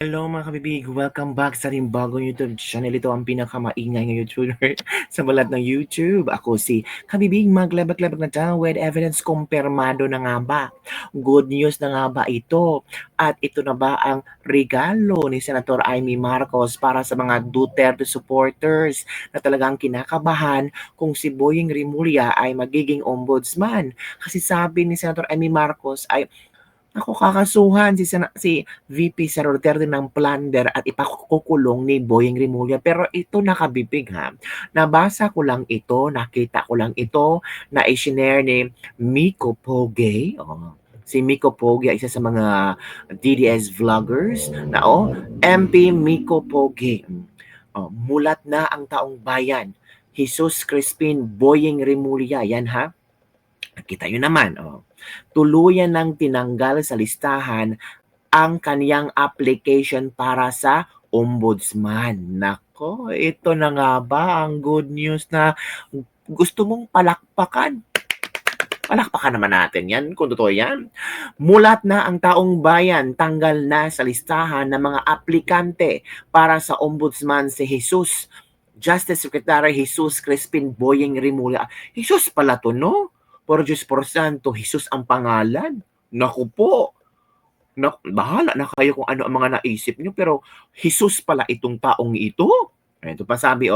Hello mga kabibig! Welcome back sa ating bagong YouTube channel. Ito ang pinakamaingay na YouTuber sa balat ng YouTube. Ako si Kabibig, maglabag-labag na tayo with evidence kumpirmado na nga ba. Good news na nga ba ito? At ito na ba ang regalo ni Senator Amy Marcos para sa mga Duterte supporters na talagang kinakabahan kung si Boying Rimulya ay magiging ombudsman? Kasi sabi ni Senator Amy Marcos ay ako kakasuhan si VP Sara Duterte ng plunder at ipakukulong ni Boyeng Rimulya. Pero ito nakabibig ha. Nabasa ko lang ito, nakita ko lang ito na i-share ni Miko Poge. Oh, si Miko Poge ay isa sa mga DDS vloggers na MP Miko Poge. Oh, mulat na ang taong bayan. Jesus Crispin Boyeng Rimulya. Yan ha. Kita nyo naman. Oh. Tuluyan ng tinanggal sa listahan ang kaniyang application para sa ombudsman. Nako, ito na nga ba ang good news na gusto mong palakpakan? Palakpakan naman natin yan kung totoo yan. Mulat na ang taong bayan, tanggal na sa listahan ng mga aplikante para sa ombudsman si Jesus. Justice Secretary Jesus Crispin Boyeng Rimulya. Jesus pala to, no? Por Diyos por Santo, Jesus ang pangalan. Naku po, bahala na kayo kung ano ang mga naisip nyo, pero Jesus pala itong taong ito. Ito pa sabi,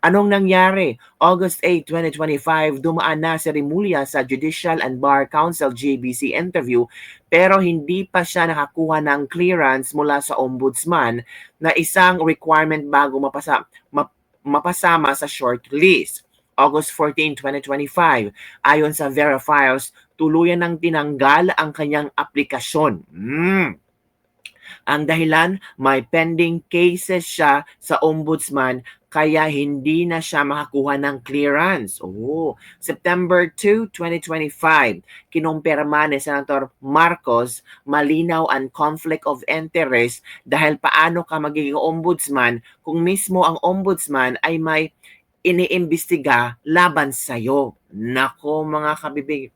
anong nangyari? August 8, 2025, dumaan na si Rimulya sa Judicial and Bar Council JBC interview pero hindi pa siya nakakuha ng clearance mula sa ombudsman na isang requirement bago mapasama sa shortlist. August 14, 2025, ayon sa verifiers, tuluyan ng tinanggal ang kanyang aplikasyon. Ang dahilan, may pending cases siya sa ombudsman kaya hindi na siya makakuha ng clearance. September 2, 2025, kinumpirma ni Senator Marcos malinaw ang conflict of interest dahil paano ka magiging ombudsman kung mismo ang ombudsman ay may iniimbestiga laban sa'yo. Nako mga kabibig,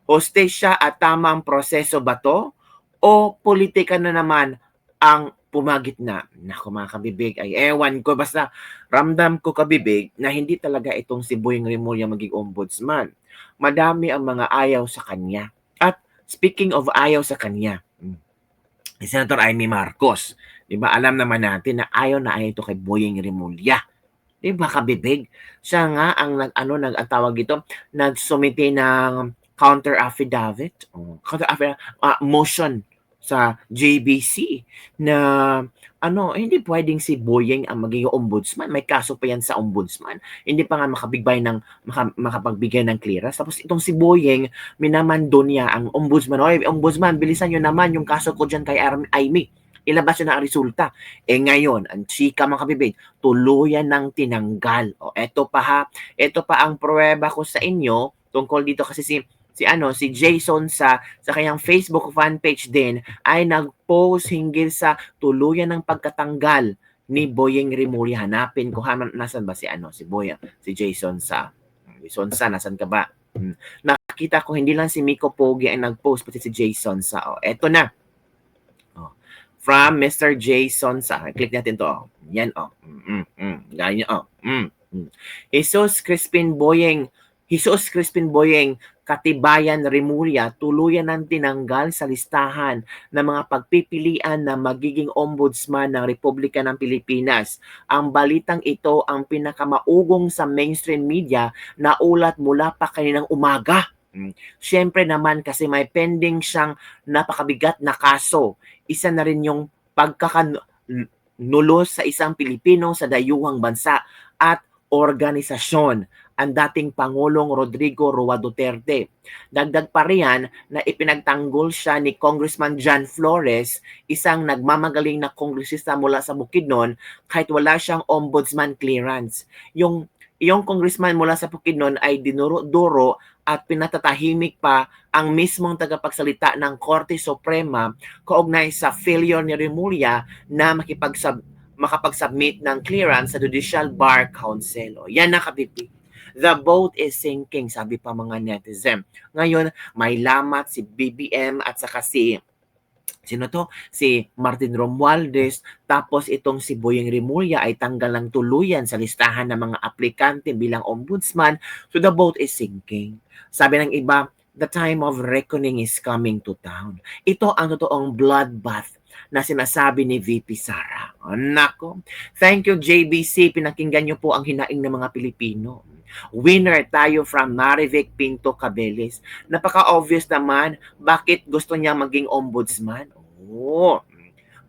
hostesya at tamang proseso ba to? O politika na naman ang pumagitna? Nako mga kabibig, ay ewan ko. Basta ramdam ko kabibig na hindi talaga itong si Boyeng Rimulya maging ombudsman. Madami ang mga ayaw sa kanya. At speaking of ayaw sa kanya, Senator Amy Marcos, di ba alam naman natin na ayaw ito kay Boyeng Rimulya. Di ba kabibig? Siya nga ang nag-tawag dito, nagsumite ng counter affidavit, motion sa JBC na hindi pwedeng si Boyeng ang maging ombudsman. May kaso pa yan sa ombudsman. Hindi pa nga makapagbigay ng clearance. Tapos itong si Boyeng, minamando niya ang ombudsman. Oy, ombudsman, bilisan nyo naman yung kaso ko dyan kay Amy. Ilabas na ang resulta. Ngayon, ang chika mga kabibig, tuluyan ng tinanggal. Eto pa ang pruweba ko sa inyo tungkol dito kasi si Jason sa kanyang Facebook fan page din ay nag-post hinggil sa tuluyan ng pagkatanggal ni Boyeng Rimulya. Hanapin ko nasan ba si Jason sa nasan ka ba? Nakita ko hindi lang si Miko Pogi ang nag-post pati si Jason sa eto na. From Mr. Jason sa click natin to. Yan ganyan Jesus Crispin Boyeng Katibayan Rimulya tuluyan ng tinanggal sa listahan ng mga pagpipilian na magiging ombudsman ng Republika ng Pilipinas. Ang balitang ito ang pinakamaugong sa mainstream media na ulat mula pa kaninang umaga. Siyempre naman kasi may pending siyang napakabigat na kaso. Isa na rin yung pagkakanulos sa isang Pilipino sa dayuhang bansa at organisasyon, ang dating Pangulong Rodrigo Roa Duterte. Dagdag pa riyan na ipinagtanggol siya ni Congressman John Flores, isang nagmamagaling na kongresista mula sa Bukidnon, kahit wala siyang ombudsman clearance. Yung congressman mula sa Bukidnon ay dinuro-duro at pinatatahimik pa ang mismong tagapagsalita ng Korte Suprema kaugnay sa failure ni Rimulya na makapag-submit ng clearance sa Judicial Bar Council. Yan na kabibig. The boat is sinking, sabi pa mga netizen. Ngayon, may lamat si BBM at saka si sino to? Si Martin Romualdez, tapos itong si Boyeng Rimulya ay tanggal ng tuluyan sa listahan ng mga aplikante bilang ombudsman, so the boat is sinking. Sabi ng iba, the time of reckoning is coming to town. Ito ang totoong bloodbath na sinasabi ni VP Sara. Oh, nako. Thank you, JBC. Pinakinggan niyo po ang hinaing ng mga Pilipino. Winner tayo from Marivic Pinto Cabeles. Napaka-obvious naman bakit gusto niya maging ombudsman. Oo.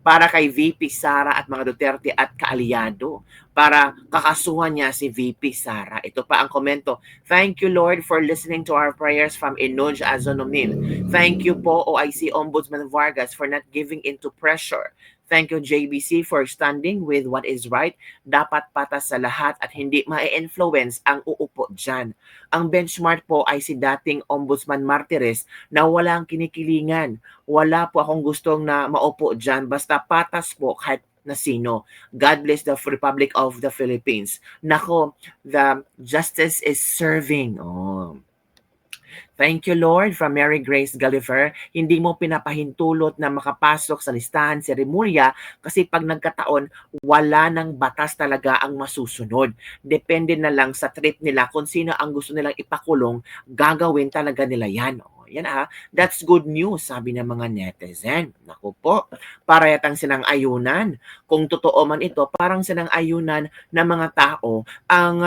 Para kay VP Sara at mga Duterte at kaalyado. Para kakasuhan niya si VP Sara. Ito pa ang komento. Thank you, Lord, for listening to our prayers from Inuj Azonomil. Thank you po, OIC Ombudsman Vargas, for not giving into pressure. Thank you, JBC, for standing with what is right. Dapat patas sa lahat at hindi ma-influence ang uupo dyan. Ang benchmark po ay si dating Ombudsman Martires na walang kinikilingan. Wala po akong gustong na maupo dyan. Basta patas po kahit na sino. God bless the Republic of the Philippines. Nako, the justice is serving. Oh. Thank you, Lord, from Mary Grace Gulliver. Hindi mo pinapahintulot na makapasok sa listahan si Rimulya kasi pag nagkataon, wala ng batas talaga ang masusunod. Depende na lang sa trip nila kung sino ang gusto nilang ipakulong, gagawin talaga nila yan. O, yan that's good news, sabi ng mga netizen. Naku po, para yatang sinang ayunan. Kung totoo man ito, parang sinang ayunan ng mga tao ang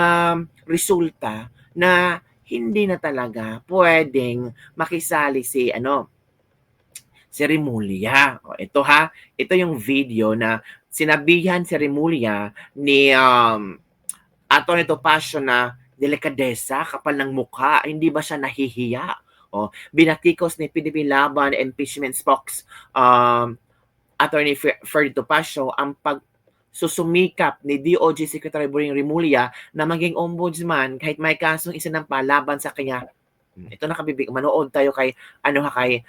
resulta na hindi na talaga pwedeng makisali si Rimulya. O, ito yung video na sinabihan si Rimulya ni Atty. Topacio na delikadesa, kapal ng mukha, hindi ba siya nahihiya? O, binatikos ni PDP Laban impeachment spokes Atty. Ferdy Topacio ang susumikap ni DOJ Secretary Boyeng Rimulya na maging ombudsman kahit may kasong isinampa laban sa kanya. Ito na kabibig, manood tayo kay Atty.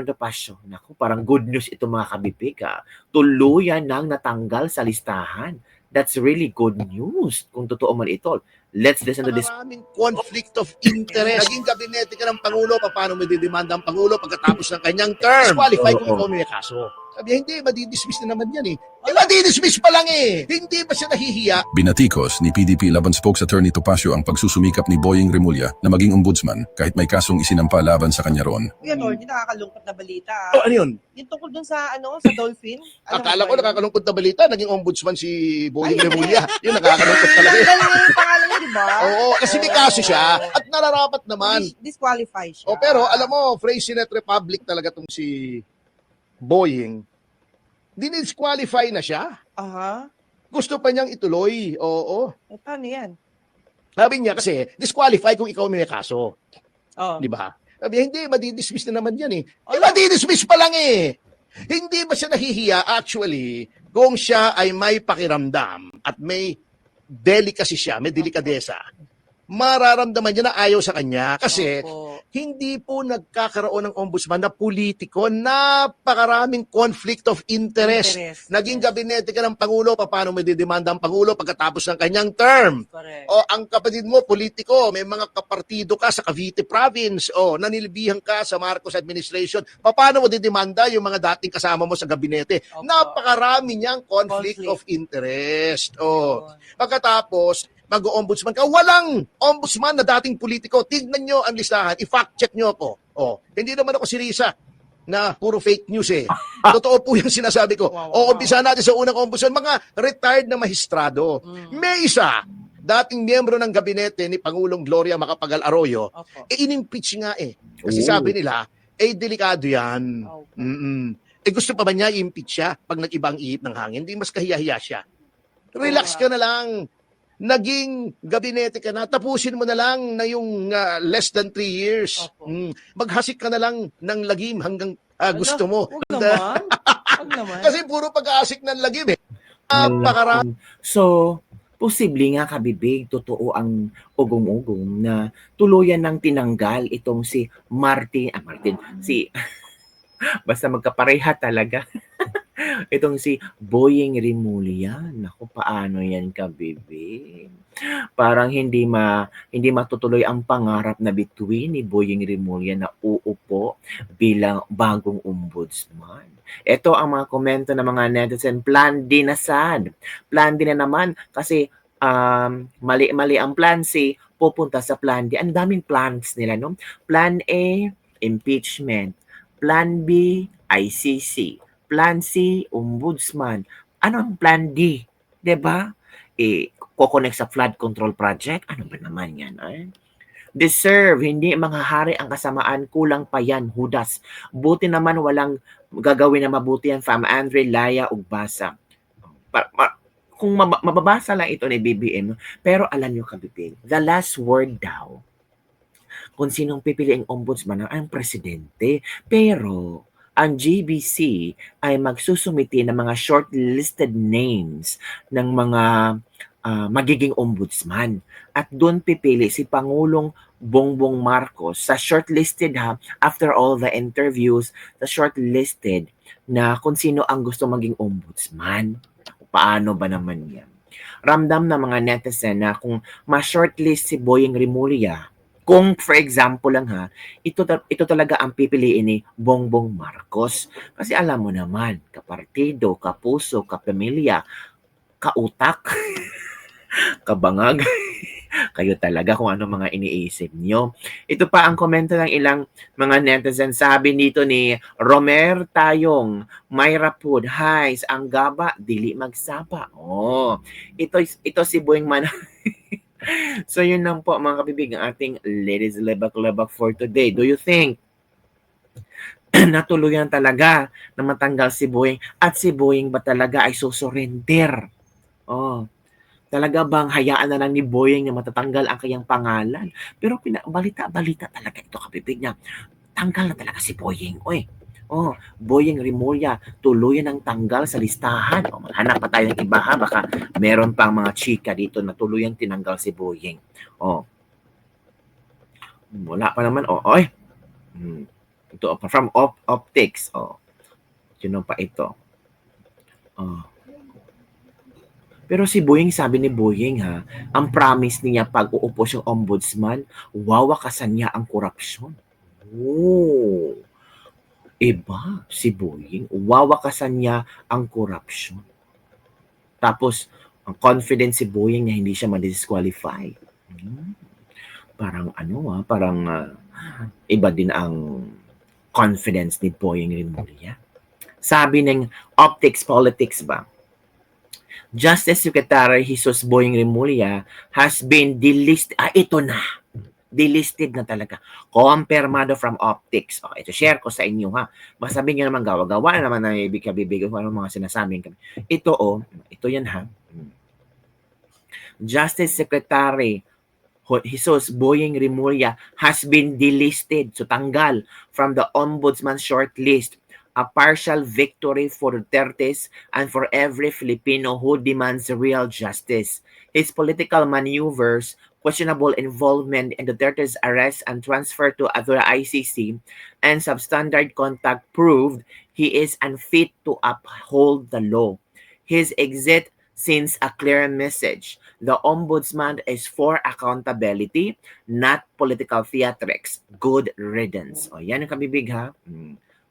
Topacio. Naku, parang good news ito mga kabibig. Tuluyan nang natanggal sa listahan. That's really good news kung totoo man ito. Let's listen to this. Maraming conflict of interest. Naging gabinete ka ng Pangulo, paano mo didemanda ang Pangulo pagkatapos ng kanyang term? Disqualify kung ikaw may kaso. Sabi, hindi, madidismiss na naman yan eh. Madidismiss pa lang eh. Hindi ba siya nahihiya? Binatikos ni PDP Laban Spokes Attorney Topacio ang pagsusumikap ni Boyeng Rimulya na maging ombudsman kahit may kasong isinampa laban sa kanya roon. Yan, Lord, nakakalungkot na balita. Oh, ano yun? Yung tungkol dun sa, sa dolphin. Akala ko nakakalungkot na balita, naging ombudsman si Boyeng Rimulya. Yun, nakakalungkot talaga. Tanggal nga yung pangalan niya, di ba? Oo, kasi may kaso siya at nararapat naman. Disqualify siya. Oh, pero alam mo, Freycinet Republic talaga tong si Boyeng. Dinisqualify na siya. Aha. Gusto pa niyang ituloy. Oo. Eh, paano yan? Sabi niya kasi, disqualify kung ikaw may kaso. Oh. Di ba? Sabi, hindi, madidismiss na naman yan eh. Oh, Madidismiss pa lang eh. Hindi ba siya nahihiya actually kung siya ay may pakiramdam at may delicacy siya, may delikadesa. Mararamdaman niya na ayaw sa kanya kasi Opo. hindi po nagkakaroon ng ombudsman na politiko. Napakaraming conflict of interest. Naging gabinete ka ng Pangulo, paano mo didemanda ang Pangulo pagkatapos ng kanyang term? Correct. O ang kapatid mo, politiko, may mga kapartido ka sa Cavite Province, o nanilbihan ka sa Marcos administration, paano mo didemanda yung mga dating kasama mo sa gabinete? Opo. Napakarami niyang conflict of interest. O, pagkatapos, mag-ombudsman ka. Walang ombudsman na dating politiko. Tignan nyo ang listahan. I-fact check nyo ako. Oh, hindi naman ako si Risa na puro fake news eh. Totoo po yung sinasabi ko. O, umpisa natin sa unang ombudsman. Mga retired na mahistrado. May isa, dating miyembro ng gabinete ni Pangulong Gloria Macapagal Arroyo, inimpeach nga eh. Kasi sabi nila, delikado yan. Gusto pa ba niya i-impeach siya pag nag-ibang ihip ng hangin? Hindi mas kahiya-hiya siya. Relax ka na lang. Naging gabinete ka na, tapusin mo na lang na yung less than 3 years. Maghasik ka na lang ng lagim hanggang gusto mo. Huwag naman. Huwag naman. Kasi puro pag-aasik ng lagim eh. Napakarami. So, posible nga kabibig, totoo ang ugong-ugong na tuluyan ng tinanggal itong si Martin, si basta magkapareha talaga. Itong si Boyeng Rimulya, naku paano yan kabibi? Parang hindi matutuloy ang pangarap na bituin ni Boyeng Rimulya na uupo bilang bagong ombudsman. Ito ang mga komento ng mga netizen, plan D na sad. Plan D na naman kasi mali-mali ang plan C, pupunta sa plan D. Ang daming plans nila, no? Plan A, impeachment. Plan B, ICC. Plan C, ombudsman. Ano ang plan D? 'Di ba? Kokonek sa flood control project. Ano ba naman yan? Deserve, hindi mga hari ang kasamaan, kulang pa yan, Judas. Buti naman walang gagawin na mabuti yan, Fam Andre, Laya, Ugbasa. Kung mababasa lang ito ni BBM, pero alam nyo kabibig, the last word daw, kung sinong pipili ang ombudsman ang presidente. Pero ang GBC ay magsusumiti ng mga shortlisted names ng mga magiging ombudsman. At doon pipili si Pangulong Bongbong Marcos sa shortlisted after all the interviews, the shortlisted na kung sino ang gusto maging ombudsman. Paano ba naman yan? Ramdam na mga netizen na kung ma-shortlist si Boyeng Rimulya, kung for example lang ito talaga ang pipiliin ni Bongbong Marcos. Kasi alam mo naman, kapartido, kapuso, kapamilya, kautak, kabangag, kayo talaga kung ano mga iniisip nyo. Ito pa ang komento ng ilang mga netizen. Sabi nito ni Romer Tayong, Myra Pud, Highs, ang gaba, dili magsapa. Ito si Boyeng Man. So yun lang po mga kabibig ang ating Ladies Lebak-Lebak for today. Do you think natuluyan talaga na matanggal si Boyeng at si Boyeng ba talaga ay susurrender? Talaga bang hayaan na lang ni Boyeng na matatanggal ang kanyang pangalan? Pero balita-balita talaga ito kabibig niya. Tanggal na talaga si Boyeng. Boyeng Rimulya, tuluyan ang tanggal sa listahan. Maghanap pa tayo ng iba baka meron pang mga chika dito na tuluyan tinanggal si Boyeng. Wala pa naman. Ito from optics. Sino pa ito? Pero si Boyeng, sabi ni Boyeng ang promise niya pag uupo siyang ombudsman, wawakasan niya ang korupsyon. Iba si Boyeng, wawakasan niya ang korupsyon. Tapos, ang confident si Boyeng na hindi siya ma-disqualify. Parang iba din ang confidence ni Boyeng Rimulya. Sabi ng Optics Politics ba, Justice Secretary Jesus Boyeng Rimulya has been delisted. Ito na. Delisted na talaga. Kumpirmado from Optics. Ito share ko sa inyo Masabihin nyo naman gawa-gawa na naman na ibig kabibigay kung ano mga sinasabing kami. Ito yan Justice Secretary Jesus Boyeng Rimulya has been delisted. So tanggal from the Ombudsman shortlist. A partial victory for Duterte's and for every Filipino who demands real justice. His political maneuvers, questionable involvement in Duterte's arrest and transfer to the ICC, and substandard contact proved he is unfit to uphold the law. His exit sends a clear message. The Ombudsman is for accountability, not political theatrics. Good riddance. Yan ang kabibig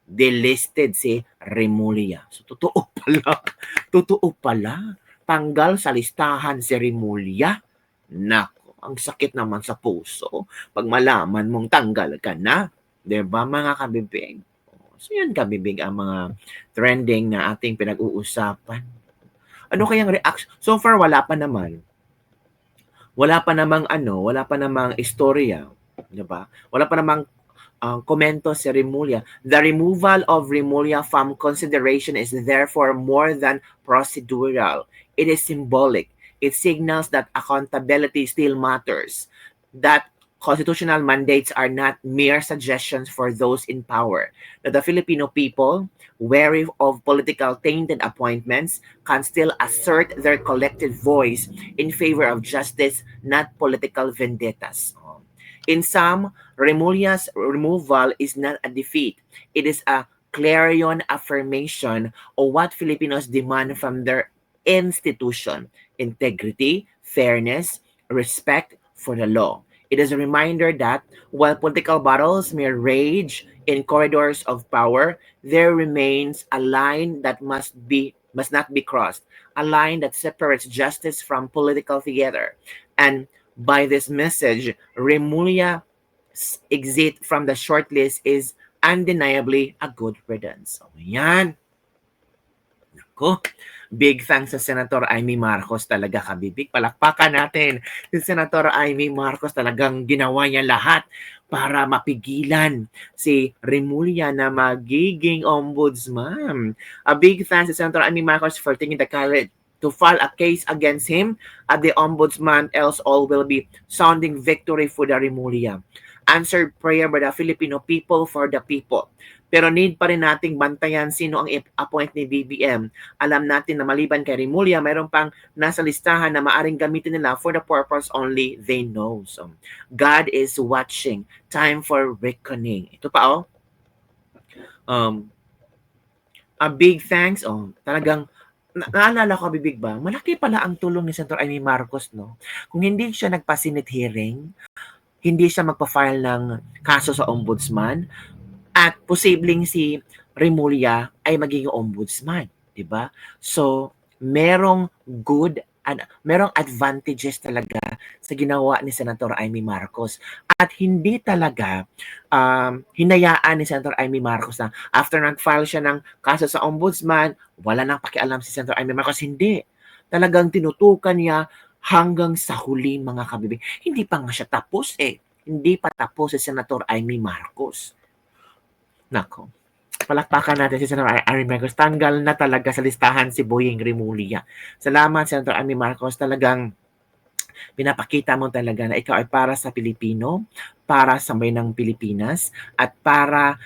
Delisted si Rimulya. So, totoo pala. Tanggal sa listahan si Rimulya. Nako, ang sakit naman sa puso pag malaman mong tanggal ka na. Diba, mga kabibig? So, yun kabibig ang mga trending na ating pinag-uusapan. Ano kayang reaction? So far, wala pa namang istorya. Diba? Wala pa namang komento si Rimulya. The removal of Rimulya from consideration is therefore more than procedural. It is symbolic. It signals that accountability still matters. That constitutional mandates are not mere suggestions for those in power. That the Filipino people, wary of political tainted appointments, can still assert their collective voice in favor of justice, not political vendettas. In sum, Rimulya's removal is not a defeat. It is a clarion affirmation of what Filipinos demand from their institution: integrity, fairness, respect for the law. It is a reminder that while political battles may rage in corridors of power, there remains a line that must not be crossed, a line that separates justice from political theater. And by this message, Remulla exit from the shortlist is undeniably a good riddance. So, yan. Ko. Big thanks sa Senator Amy Marcos talaga, kabibig. Palakpakan natin. Si Senator Amy Marcos talagang ginawa niya lahat para mapigilan si Remulla na magiging ombudsman. A big thanks to Senator Amy Marcos for taking the courage to file a case against him at the ombudsman, else all will be sounding victory for the Remulla. Answered prayer by the Filipino people for the people. Pero need pa rin nating bantayan sino ang appoint ni BBM. Alam natin na maliban kay Remulla, mayroon pang nasa listahan na maaring gamitin nila for the purpose only they know. So, God is watching. Time for reckoning. Ito pa, oh. A big thanks, talagang naalala ko, bibig ba, malaki pala ang tulong ni Senator Amy Marcos, no? Kung hindi siya nagpa-Senate hearing, hindi siya magpa-file ng kaso sa ombudsman, at posibleng si Remulla ay magiging ombudsman, 'di ba? So, merong advantages talaga sa ginawa ni Senator Amy Marcos. At hindi talaga hinayaan ni Senator Amy Marcos na after nag-file siya ng kaso sa ombudsman, wala nang pakialam si Senator Amy Marcos. Hindi. Talagang tinutukan niya hanggang sa huli, mga kabibig. Hindi pa nga siya tapos eh. Hindi pa tapos si Senator Amy Marcos. Nako. Palakpakan natin si Senator Amy Marcos. Tanggal na talaga sa listahan si Boying Remulla. Salamat, Senator Amy Marcos. Talagang pinapakita mo talaga na ikaw ay para sa Pilipino, para sa bayan ng Pilipinas, at para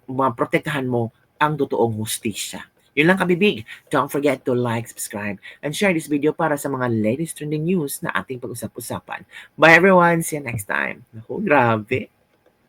maprotektahan mo ang totoong hustisya. Yun lang, kabibig. Don't forget to like, subscribe, and share this video para sa mga latest trending news na ating pag-usap-usapan. Bye everyone! See you next time. Naku, grabe.